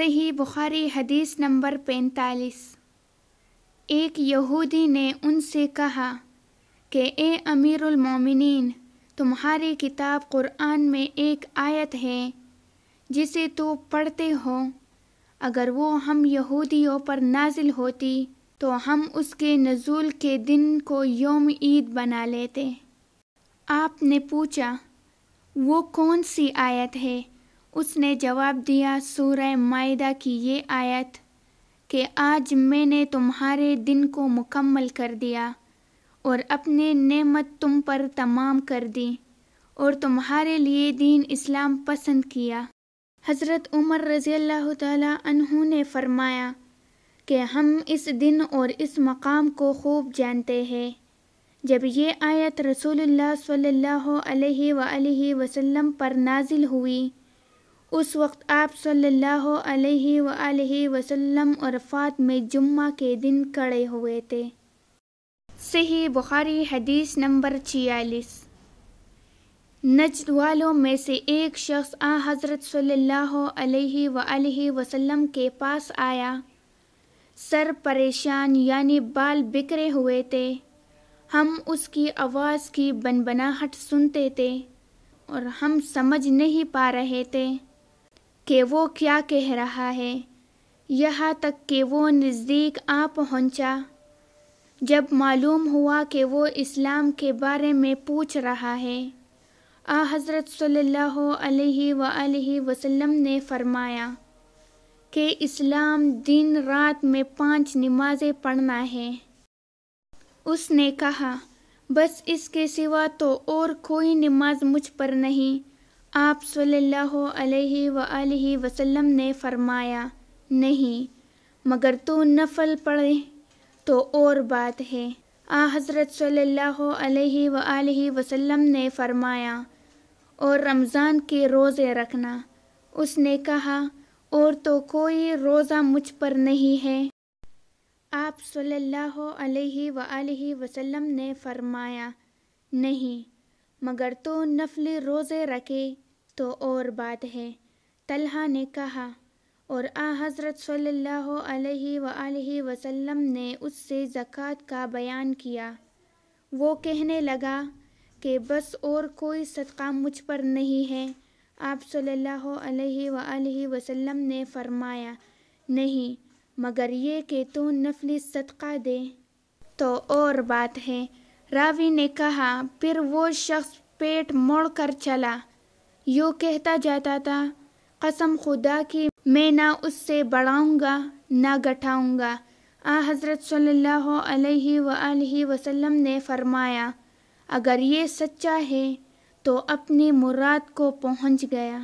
صحیح بخاری حدیث نمبر 45۔ ایک یہودی نے ان سے کہا کہ اے امیر المومنین، تمہاری کتاب قرآن میں ایک آیت ہے جسے تو پڑھتے ہو، اگر وہ ہم یہودیوں پر نازل ہوتی تو ہم اس کے نزول کے دن کو یوم عید بنا لیتے۔ آپ نے پوچھا وہ کون سی آیت ہے؟ اس نے جواب دیا سورہ مائدہ کی یہ آیت کہ آج میں نے تمہارے دن کو مکمل کر دیا اور اپنے نعمت تم پر تمام کر دی اور تمہارے لیے دین اسلام پسند کیا۔ حضرت عمر رضی اللہ تعالیٰ عنہ نے فرمایا کہ ہم اس دن اور اس مقام کو خوب جانتے ہیں۔ جب یہ آیت رسول اللہ صلی اللہ علیہ وآلہ وسلم پر نازل ہوئی، اس وقت آپ صلی اللہ علیہ وآلہ وسلم عرفات میں جمعہ کے دن کھڑے ہوئے تھے۔ صحیح بخاری حدیث نمبر 46۔ نجد والوں میں سے ایک شخص حضرت صلی اللہ علیہ وآلہ وسلم کے پاس آیا، سر پریشان یعنی بال بکھرے ہوئے تھے۔ ہم اس کی آواز کی بنبناہٹ سنتے تھے اور ہم سمجھ نہیں پا رہے تھے کہ وہ کیا کہہ رہا ہے، یہاں تک کہ وہ نزدیک آ پہنچا۔ جب معلوم ہوا کہ وہ اسلام کے بارے میں پوچھ رہا ہے، حضرت صلی اللہ علیہ وآلہ وسلم نے فرمایا کہ اسلام دن رات میں 5 نمازیں پڑھنا ہے۔ اس نے کہا بس اس کے سوا تو اور کوئی نماز مجھ پر نہیں۔ آپ صلی اللہ علیہ وآلہ وسلم نے فرمایا نہیں، مگر تو نفل پڑھے تو اور بات ہے۔ حضرت صلی اللہ علیہ وآلہ وسلم نے فرمایا اور رمضان کے روزے رکھنا۔ اس نے کہا اور تو کوئی روزہ مجھ پر نہیں ہے۔ آپ صلی اللہ علیہ وآلہ وسلم نے فرمایا نہیں، مگر تو نفلی روزے رکھے تو اور بات ہے۔ طلحہ نے کہا اور حضرت صلی اللہ علیہ وآلہ وسلم نے اس سے زکوٰۃ کا بیان کیا۔ وہ کہنے لگا کہ بس اور کوئی صدقہ مجھ پر نہیں ہے۔ آپ صلی اللہ علیہ وآلہ وسلم نے فرمایا نہیں، مگر یہ کہ تو نفلی صدقہ دے تو اور بات ہے۔ راوی نے کہا پھر وہ شخص پیٹ موڑ کر چلا، یوں کہتا جاتا تھا قسم خدا کی میں نہ اس سے بڑھاؤں گا نہ گھٹاؤں گا۔ حضرت صلی اللہ علیہ وآلہ وسلم نے فرمایا اگر یہ سچا ہے تو اپنی مراد کو پہنچ گیا۔